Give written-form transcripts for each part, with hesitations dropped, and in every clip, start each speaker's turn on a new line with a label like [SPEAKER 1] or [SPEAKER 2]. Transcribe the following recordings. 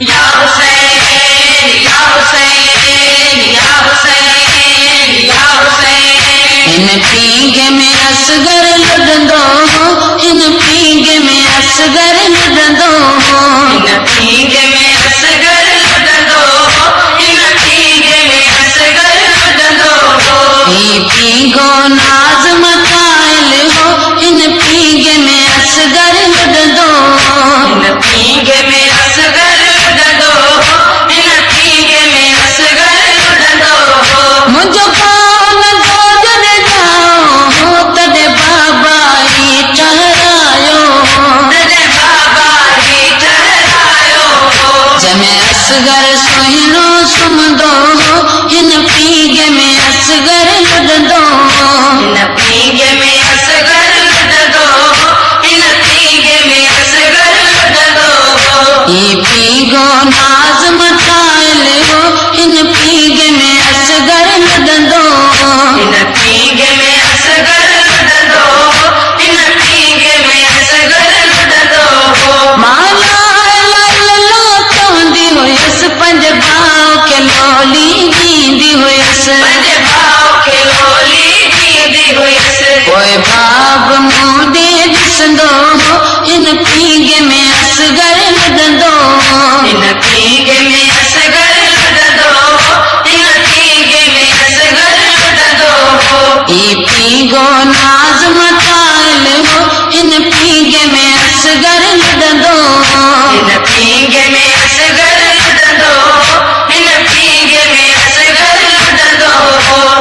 [SPEAKER 1] या हुसैन या हुसैन या हुसैन या हुसैन। इन पींगे में असगर लुटंदो, इन पींगे में असगर लुटंदो, इन पींगे में असगर लुटंदो, इन पींगे में असगर लुटंदो। ई पींगो नाज मकाइल हो, इन पींगे में असगर लुटंदो, इन पींगे में असगर लुटंदो, इन पींगे में असगर लुटंदो। मुझो कौन गोद दे जाओ, तदे बाबा ही ठहरायो, तदे बाबा ही ठहरायो। जमे असगर सुहिणो सुमंदो, इन पींगे में असगर लुटंदो, इन पींगे में असगर लुटंदो, इन पींगे में असगर लुटंदो। ई पींगो नाज मचाइल हो, इन पींगे में असगर लुटंदो, इन पींगे में असगर लुटंदो, इन पींगे में असगर लुटंदो। माला लो चवंदी हुयसि, पंज भाउ खे लोली ॾींदी हुयसि, पंज भाउ खे लोली ॾींदी हुयसि। पोइ बाब मूं ॾे ॾिसंदो, इन पींगे में असगर लुटंदो, इन पींगे में असगर लुटंदो, इन पींगे में असगर लुटंदो। ई पींगो नाज मचाइल हो, इन पींगे में असगर लुटंदो, इन पींगे में असगर लुटंदो, इन पींगे में असगर लुटंदो।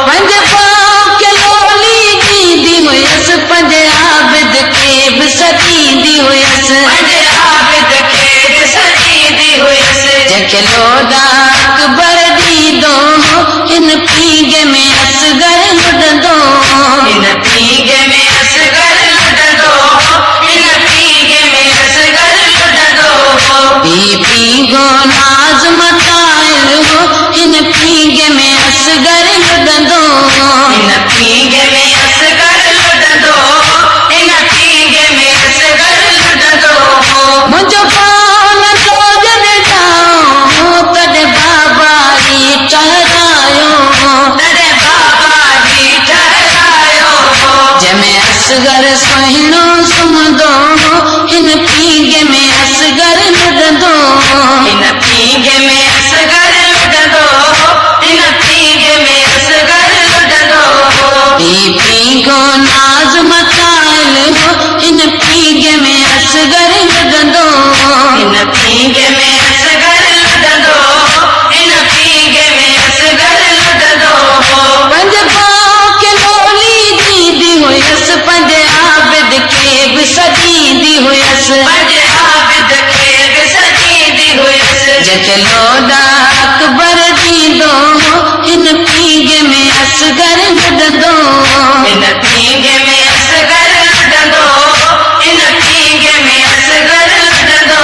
[SPEAKER 1] पंज भाउ खे लोली ॾींदी हुयसि, पंज आबिद खे बि सॾींदी हुयसि, पंज आबिद खे बि सॾींदी हुयसि। जंहिंखे लोॾा अकबर ॾींदो, इन पींगे में असगर लुटंदो, इन पींगे में असगर लुटंदो, इन पींगे में असगर लुटंदो। ई पींगो नाज मचाइल हो, इन पींगे में असगर लुटंदो, इन पींगे में असगर लुटंदो, इन पींगे में असगर लुटंदो। मुझो कौन गोद दे जाओ, तदे बाबा ही ठहरायो, तदे बाबा ही ठहरायो। जमे असगर सुहिणो सुमंदो, इन पींगे में असगर लुटंदो, इन पींगे में असगर लुटंदो, इन पींगे में असगर लुटंदो। ई पींगो नाज मचाइल हो, इन पींगे में असगर लुटंदो, इन पींगे में असगर लुटंदो, इन पींगे में असगर लुटंदो। पंज भाउ खे लोली ॾींदी हुयसि, पंज आबिद खे बि सॾींदी हुयसि, पंज आबिद खे बि सॾींदी हुयसि। जंहिंखे लोॾा अकबर ॾींदो, इन पींगे में असगर लुटंदो, इन पींगे में असगर लुटंदो, इन पींगे में असगर लुटंदो।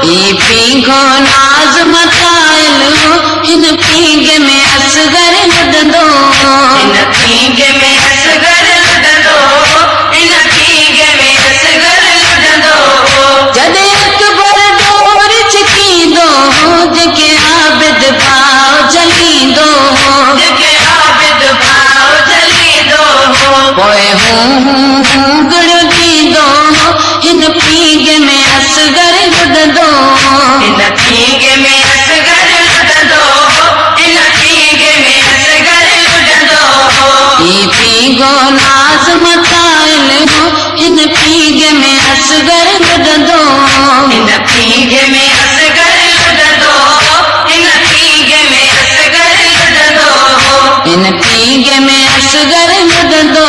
[SPEAKER 1] ई पींगो नाज मचाइल हो, इन पींगे में असगर लुटंदो, इन पींगे में असगर लुटंदो, इन पींगे में असगर लुटंदो। जॾहिं अकबर डोर छिकींदो, जंहिंखे आबिद भाउ जलींदो, जंहिंखे आबिद भाउ जलींदो। पोइ हूं गुड़ ॾींदो, इन पींगे में असगर लुटंदो, इन पींगे में असगर लुटंदो, इन पींगे में असगर लुटंदो। ई पींगो नाज मचाइल हो, इन पींगे में असगर लुटंदो, इन पींगे में असगर लुटंदो, इन पींगे में असगर लुटंदो। इन पींगे में असगर लुटंदो,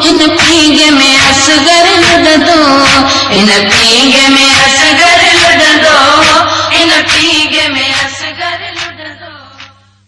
[SPEAKER 1] इन पींगे में असगर लुटंदो, इन पींगे में